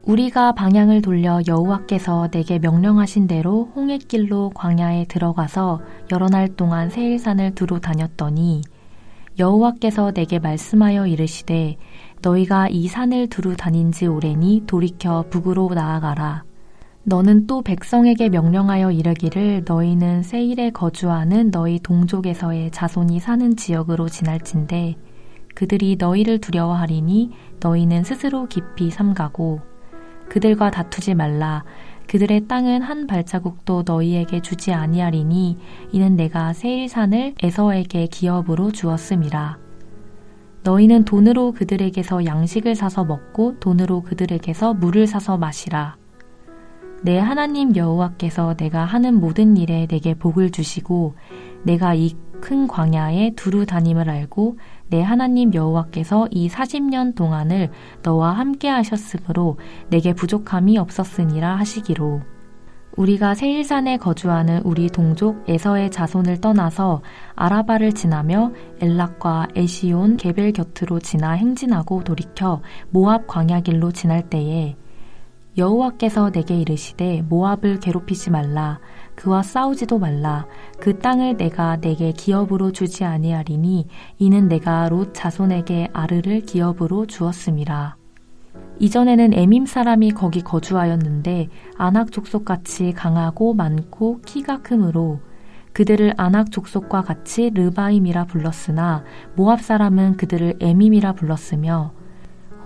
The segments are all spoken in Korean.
우리가 방향을 돌려 여호와께서 내게 명령하신 대로 홍해길로 광야에 들어가서 여러 날 동안 세일산을 두루 다녔더니 여호와께서 내게 말씀하여 이르시되 너희가 이 산을 두루 다닌 지 오래니 돌이켜 북으로 나아가라. 너는 또 백성에게 명령하여 이르기를 너희는 세일에 거주하는 너희 동족에서의 자손이 사는 지역으로 지날진대 그들이 너희를 두려워하리니 너희는 스스로 깊이 삼가고 그들과 다투지 말라. 그들의 땅은 한 발자국도 너희에게 주지 아니하리니 이는 내가 세일산을 에서에게 기업으로 주었음이라. 너희는 돈으로 그들에게서 양식을 사서 먹고 돈으로 그들에게서 물을 사서 마시라. 내 하나님 여호와께서 내가 하는 모든 일에 내게 복을 주시고 내가 이 큰 광야에 두루 다님을 알고 내 하나님 여호와께서 이 40년 동안을 너와 함께 하셨으므로 내게 부족함이 없었으니라 하시기로. 우리가 세일산에 거주하는 우리 동족 에서의 자손을 떠나서 아라바를 지나며 엘락과 에시온 게벨 곁으로 지나 행진하고 돌이켜 모압 광야길로 지날 때에 여호와께서 내게 이르시되 모압을 괴롭히지 말라. 그와 싸우지도 말라. 그 땅을 내가 내게 기업으로 주지 아니하리니 이는 내가 롯 자손에게 아르를 기업으로 주었음이라. 이전에는 에밈 사람이 거기 거주하였는데 아낙 족속같이 강하고 많고 키가 크므로 그들을 아낙 족속과 같이 르바임이라 불렀으나 모압 사람은 그들을 에밈이라 불렀으며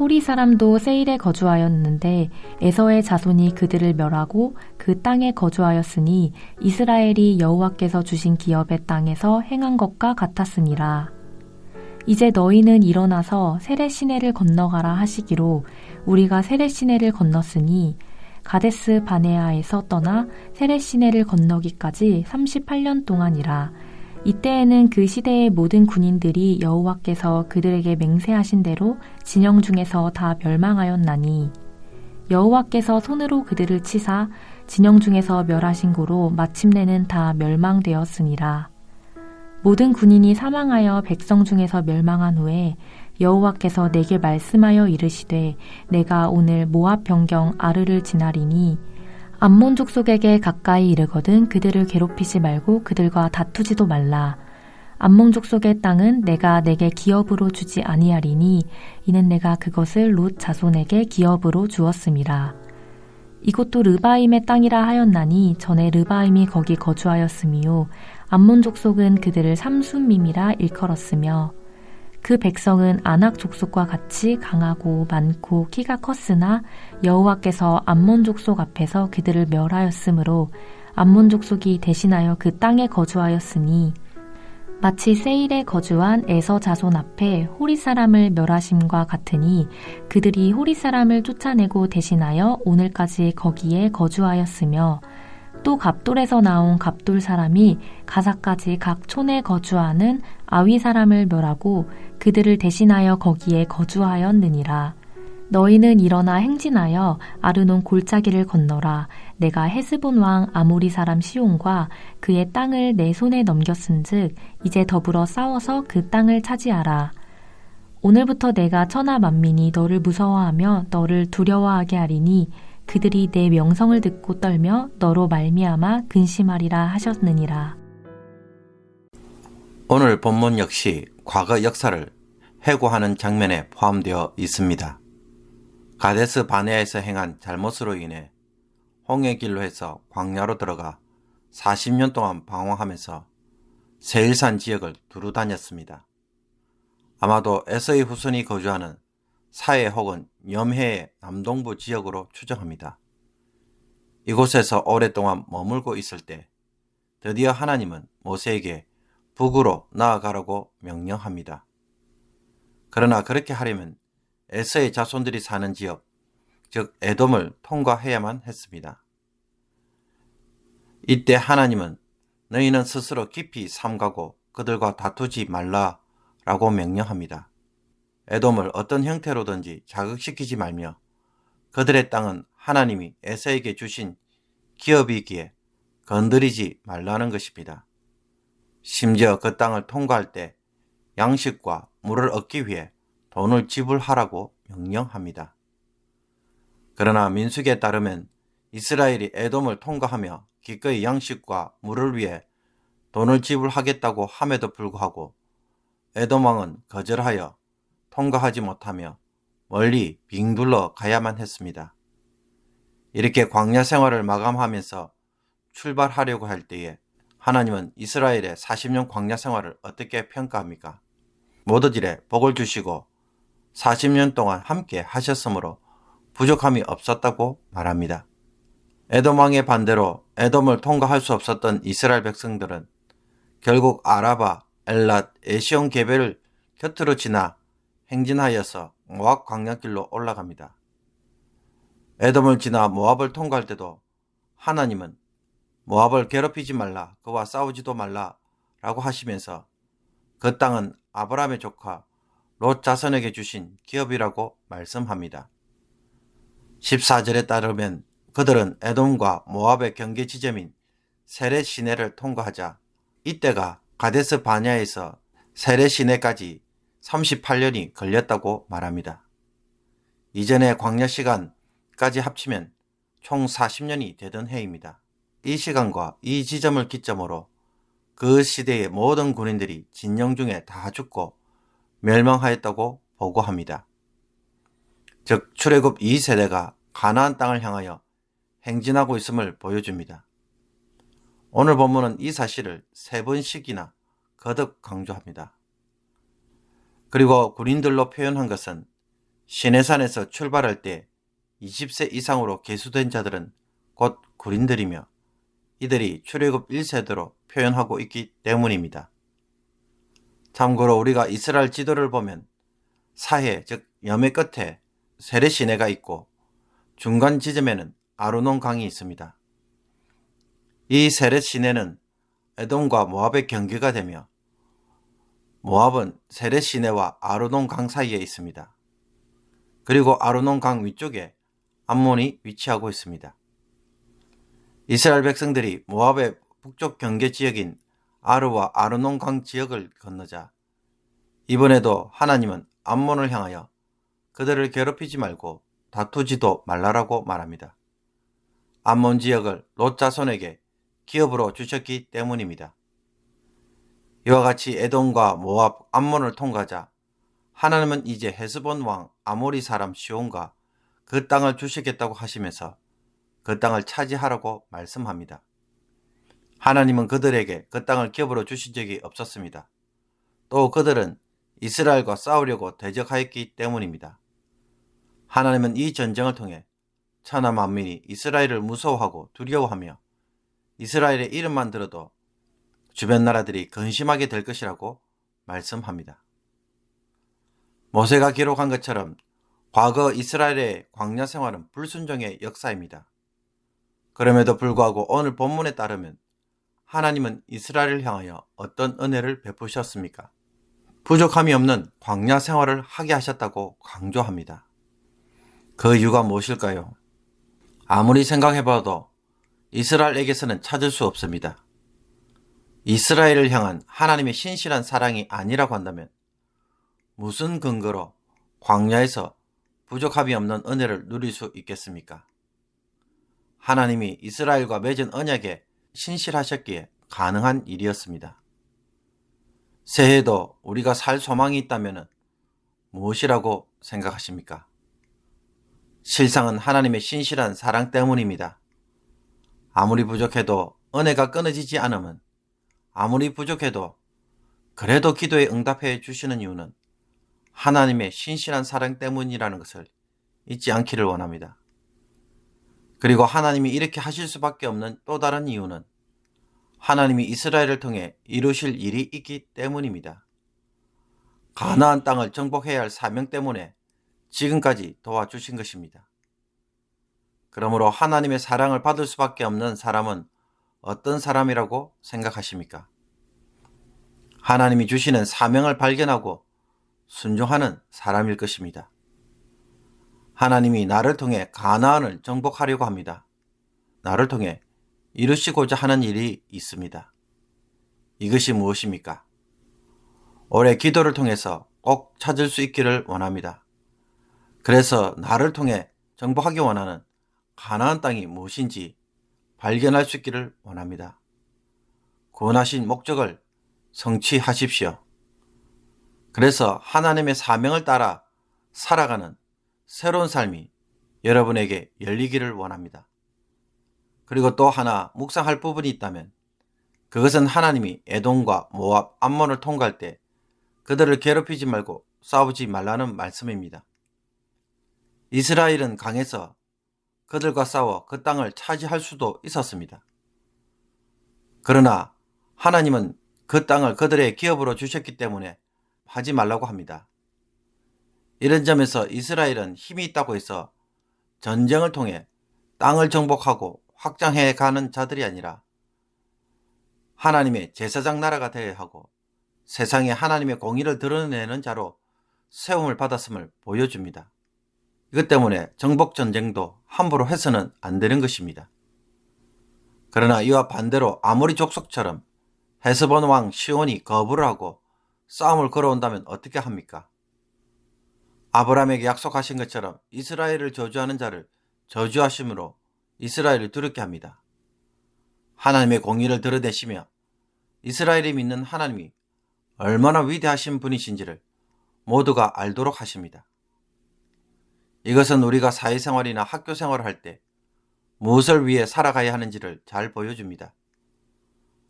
호리 사람도 세일에 거주하였는데 에서의 자손이 그들을 멸하고 그 땅에 거주하였으니 이스라엘이 여호와께서 주신 기업의 땅에서 행한 것과 같았으니라. 이제 너희는 일어나서 세렛 시내를 건너가라 하시기로 우리가 세렛 시내를 건넜으니 가데스 바네아에서 떠나 세렛 시내를 건너기까지 38년 동안이라. 이때에는 그 시대의 모든 군인들이 여호와께서 그들에게 맹세하신 대로 진영 중에서 다 멸망하였나니 여호와께서 손으로 그들을 치사 진영 중에서 멸하신 고로 마침내는 다 멸망되었으니라. 모든 군인이 사망하여 백성 중에서 멸망한 후에 여호와께서 내게 말씀하여 이르시되 내가 오늘 모압 변경 아르를 지나리니 암몬 족속에게 가까이 이르거든 그들을 괴롭히지 말고 그들과 다투지도 말라. 암몬 족속의 땅은 내가 내게 기업으로 주지 아니하리니 이는 내가 그것을 롯 자손에게 기업으로 주었음이라. 이곳도 르바임의 땅이라 하였나니 전에 르바임이 거기 거주하였으며 암몬 족속은 그들을 삼순밈이라 일컬었으며 그 백성은 아낙 족속과 같이 강하고 많고 키가 컸으나 여호와께서 암몬 족속 앞에서 그들을 멸하였으므로 암몬 족속이 대신하여 그 땅에 거주하였으니 마치 세일에 거주한 에서 자손 앞에 호리 사람을 멸하심과 같으니 그들이 호리 사람을 쫓아내고 대신하여 오늘까지 거기에 거주하였으며 또 갑돌에서 나온 갑돌 사람이 가사까지 각 촌에 거주하는 아위 사람을 멸하고 그들을 대신하여 거기에 거주하였느니라. 너희는 일어나 행진하여 아르논 골짜기를 건너라. 내가 헤스본 왕 아모리 사람 시온과 그의 땅을 내 손에 넘겼은즉 이제 더불어 싸워서 그 땅을 차지하라. 오늘부터 내가 천하 만민이 너를 무서워하며 너를 두려워하게 하리니 그들이 내 명성을 듣고 떨며 너로 말미암아 근심하리라 하셨느니라. 오늘 본문 역시 과거 역사를 회고하는 장면에 포함되어 있습니다. 가데스 바네아에서 행한 잘못으로 인해 홍해길로 해서 광야로 들어가 40년 동안 방황하면서 세일산 지역을 두루 다녔습니다. 아마도 에서의 후손이 거주하는 사해 혹은 염해의 남동부 지역으로 추정합니다. 이곳에서 오랫동안 머물고 있을 때 드디어 하나님은 모세에게 북으로 나아가라고 명령합니다. 그러나 그렇게 하려면 에서의 자손들이 사는 지역, 즉 에돔을 통과해야만 했습니다. 이때 하나님은 너희는 스스로 깊이 삼가고 그들과 다투지 말라라고 명령합니다. 에돔을 어떤 형태로든지 자극시키지 말며 그들의 땅은 하나님이 에서에게 주신 기업이기에 건드리지 말라는 것입니다. 심지어 그 땅을 통과할 때 양식과 물을 얻기 위해 돈을 지불하라고 명령합니다. 그러나 민수기에 따르면 이스라엘이 에돔을 통과하며 기꺼이 양식과 물을 위해 돈을 지불하겠다고 함에도 불구하고 에돔 왕은 거절하여 통과하지 못하며 멀리 빙둘러 가야만 했습니다. 이렇게 광야 생활을 마감하면서 출발하려고 할 때에 하나님은 이스라엘의 40년 광야 생활을 어떻게 평가합니까? 모두들의 복을 주시고 40년 동안 함께 하셨으므로 부족함이 없었다고 말합니다. 에돔 왕의 반대로 에돔을 통과할 수 없었던 이스라엘 백성들은 결국 아라바, 엘랏, 에시온 게벨을 곁으로 지나 행진하여서 모압 광야길로 올라갑니다. 에돔을 지나 모압을 통과할 때도 하나님은 모압을 괴롭히지 말라, 그와 싸우지도 말라 라고 하시면서 그 땅은 아브라함의 조카 롯 자손에게 주신 기업이라고 말씀합니다. 14절에 따르면 그들은 에돔과 모압의 경계 지점인 세렛 시내를 통과하자 이때가 가데스 바냐에서 세렛 시내까지 38년이 걸렸다고 말합니다. 이전의 광야 시간까지 합치면 총 40년이 되던 해입니다. 이 시간과 이 지점을 기점으로 그 시대의 모든 군인들이 진영 중에 다 죽고 멸망하였다고 보고합니다. 즉 출애굽 2세대가 가나안 땅을 향하여 행진하고 있음을 보여줍니다. 오늘 본문은 이 사실을 3번씩이나 거듭 강조합니다. 그리고 군인들로 표현한 것은 시내산에서 출발할 때 20세 이상으로 계수된 자들은 곧 군인들이며 이들이 출애굽 1세대로 표현하고 있기 때문입니다. 참고로 우리가 이스라엘 지도를 보면 사해 즉 염해 끝에 세렛 시내가 있고 중간 지점에는 아르논 강이 있습니다. 이 세렛 시내는 에돔과 모압의 경계가 되며 모압은 세렛 시내와 아르논 강 사이에 있습니다. 그리고 아르논 강 위쪽에 암몬이 위치하고 있습니다. 이스라엘 백성들이 모압의 북쪽 경계 지역인 아르와 아르논 강 지역을 건너자 이번에도 하나님은 암몬을 향하여 그들을 괴롭히지 말고 다투지도 말라라고 말합니다. 암몬 지역을 롯 자손에게 기업으로 주셨기 때문입니다. 이와 같이 에돔과 모압, 암몬을 통과하자 하나님은 이제 헤스본 왕 아모리 사람 시온과 그 땅을 주시겠다고 하시면서 그 땅을 차지하라고 말씀합니다. 하나님은 그들에게 그 땅을 기업으로 주신 적이 없었습니다. 또 그들은 이스라엘과 싸우려고 대적하였기 때문입니다. 하나님은 이 전쟁을 통해 천하 만민이 이스라엘을 무서워하고 두려워하며 이스라엘의 이름만 들어도 주변 나라들이 근심하게 될 것이라고 말씀합니다. 모세가 기록한 것처럼 과거 이스라엘의 광야 생활은 불순종의 역사입니다. 그럼에도 불구하고 오늘 본문에 따르면 하나님은 이스라엘을 향하여 어떤 은혜를 베푸셨습니까? 부족함이 없는 광야 생활을 하게 하셨다고 강조합니다. 그 이유가 무엇일까요? 아무리 생각해봐도 이스라엘에게서는 찾을 수 없습니다. 이스라엘을 향한 하나님의 신실한 사랑이 아니라고 한다면 무슨 근거로 광야에서 부족함이 없는 은혜를 누릴 수 있겠습니까? 하나님이 이스라엘과 맺은 언약에 신실하셨기에 가능한 일이었습니다. 새해에도 우리가 살 소망이 있다면 무엇이라고 생각하십니까? 실상은 하나님의 신실한 사랑 때문입니다. 아무리 부족해도 은혜가 끊어지지 않으면 아무리 부족해도 그래도 기도에 응답해 주시는 이유는 하나님의 신실한 사랑 때문이라는 것을 잊지 않기를 원합니다. 그리고 하나님이 이렇게 하실 수밖에 없는 또 다른 이유는 하나님이 이스라엘을 통해 이루실 일이 있기 때문입니다. 가나안 땅을 정복해야 할 사명 때문에 지금까지 도와주신 것입니다. 그러므로 하나님의 사랑을 받을 수밖에 없는 사람은 어떤 사람이라고 생각하십니까? 하나님이 주시는 사명을 발견하고 순종하는 사람일 것입니다. 하나님이 나를 통해 가나안을 정복하려고 합니다. 나를 통해 이루시고자 하는 일이 있습니다. 이것이 무엇입니까? 올해 기도를 통해서 꼭 찾을 수 있기를 원합니다. 그래서 나를 통해 정복하기 원하는 가나안 땅이 무엇인지 발견할 수 있기를 원합니다. 구원하신 목적을 성취하십시오. 그래서 하나님의 사명을 따라 살아가는 새로운 삶이 여러분에게 열리기를 원합니다. 그리고 또 하나 묵상할 부분이 있다면 그것은 하나님이 에돔과 모압, 암몬을 통과할 때 그들을 괴롭히지 말고 싸우지 말라는 말씀입니다. 이스라엘은 강해서 그들과 싸워 그 땅을 차지할 수도 있었습니다. 그러나 하나님은 그 땅을 그들의 기업으로 주셨기 때문에 하지 말라고 합니다. 이런 점에서 이스라엘은 힘이 있다고 해서 전쟁을 통해 땅을 정복하고 확장해 가는 자들이 아니라 하나님의 제사장 나라가 되어야 하고 세상에 하나님의 공의를 드러내는 자로 세움을 받았음을 보여줍니다. 이것 때문에 정복 전쟁도 함부로 해서는 안 되는 것입니다. 그러나 이와 반대로 아모리 족속처럼 헤스본 왕 시온이 거부를 하고 싸움을 걸어온다면 어떻게 합니까? 아브라함에게 약속하신 것처럼 이스라엘을 저주하는 자를 저주하심으로 이스라엘을 두렵게 합니다. 하나님의 공의를 드러내시며 이스라엘이 믿는 하나님이 얼마나 위대하신 분이신지를 모두가 알도록 하십니다. 이것은 우리가 사회생활이나 학교생활을 할 때 무엇을 위해 살아가야 하는지를 잘 보여줍니다.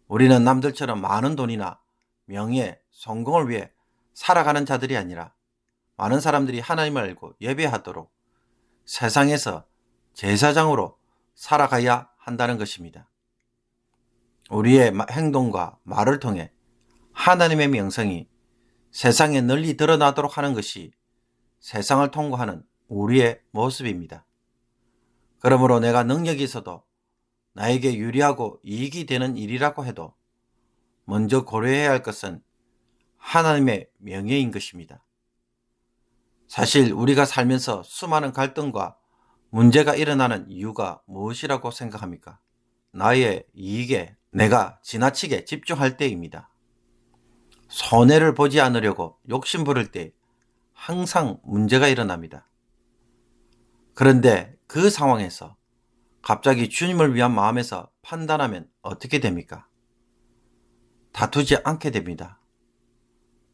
우리는 남들처럼 많은 돈이나 명예, 성공을 위해 살아가는 자들이 아니라 많은 사람들이 하나님을 알고 예배하도록 세상에서 제사장으로 살아가야 한다는 것입니다. 우리의 행동과 말을 통해 하나님의 명성이 세상에 널리 드러나도록 하는 것이 세상을 통과하는 우리의 모습입니다. 그러므로 내가 능력이 있어도 나에게 유리하고 이익이 되는 일이라고 해도 먼저 고려해야 할 것은 하나님의 명예인 것입니다. 사실 우리가 살면서 수많은 갈등과 문제가 일어나는 이유가 무엇이라고 생각합니까? 나의 이익에 내가 지나치게 집중할 때입니다. 손해를 보지 않으려고 욕심 부릴 때 항상 문제가 일어납니다. 그런데 그 상황에서 갑자기 주님을 위한 마음에서 판단하면 어떻게 됩니까? 다투지 않게 됩니다.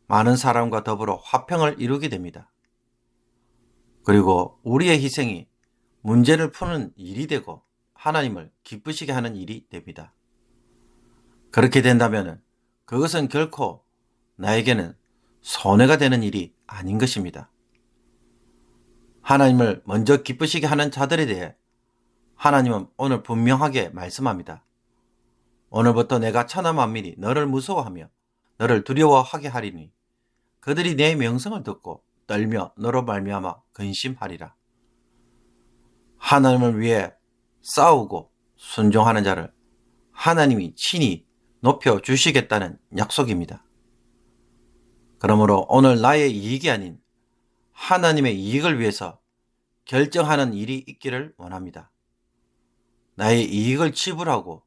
많은 사람과 더불어 화평을 이루게 됩니다. 그리고 우리의 희생이 문제를 푸는 일이 되고 하나님을 기쁘시게 하는 일이 됩니다. 그렇게 된다면 그것은 결코 나에게는 손해가 되는 일이 아닌 것입니다. 하나님을 먼저 기쁘시게 하는 자들에 대해 하나님은 오늘 분명하게 말씀합니다. 오늘부터 내가 천하 만민이 너를 무서워하며 너를 두려워하게 하리니 그들이 내 명성을 듣고 떨며 너로 말미암아 근심하리라. 하나님을 위해 싸우고 순종하는 자를 하나님이 친히 높여주시겠다는 약속입니다. 그러므로 오늘 나의 이익이 아닌 하나님의 이익을 위해서 결정하는 일이 있기를 원합니다. 나의 이익을 지불하고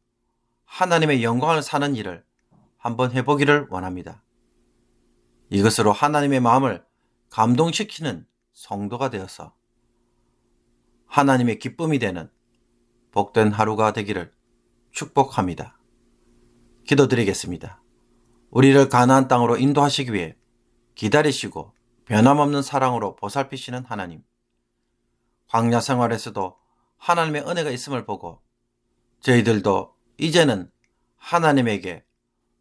하나님의 영광을 사는 일을 한번 해보기를 원합니다. 이것으로 하나님의 마음을 감동시키는 성도가 되어서 하나님의 기쁨이 되는 복된 하루가 되기를 축복합니다. 기도드리겠습니다. 우리를 가나안 땅으로 인도하시기 위해 기다리시고 변함없는 사랑으로 보살피시는 하나님, 광야 생활에서도 하나님의 은혜가 있음을 보고 저희들도 이제는 하나님에게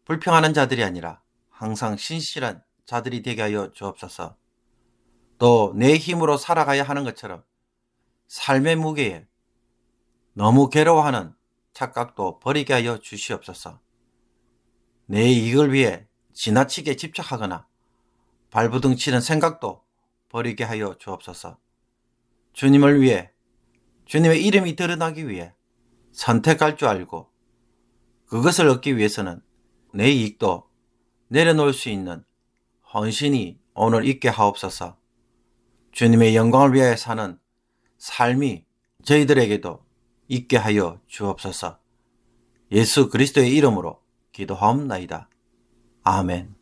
불평하는 자들이 아니라 항상 신실한 자들이 되게 하여 주옵소서. 또 내 힘으로 살아가야 하는 것처럼 삶의 무게에 너무 괴로워하는 착각도 버리게 하여 주시옵소서. 내 이익을 위해 지나치게 집착하거나 발부둥 치는 생각도 버리게 하여 주옵소서. 주님을 위해, 주님의 이름이 드러나기 위해 선택할 줄 알고 그것을 얻기 위해서는 내 이익도 내려놓을 수 있는 헌신이 오늘 있게 하옵소서. 주님의 영광을 위하여 사는 삶이 저희들에게도 있게 하여 주옵소서. 예수 그리스도의 이름으로 기도하옵나이다. 아멘.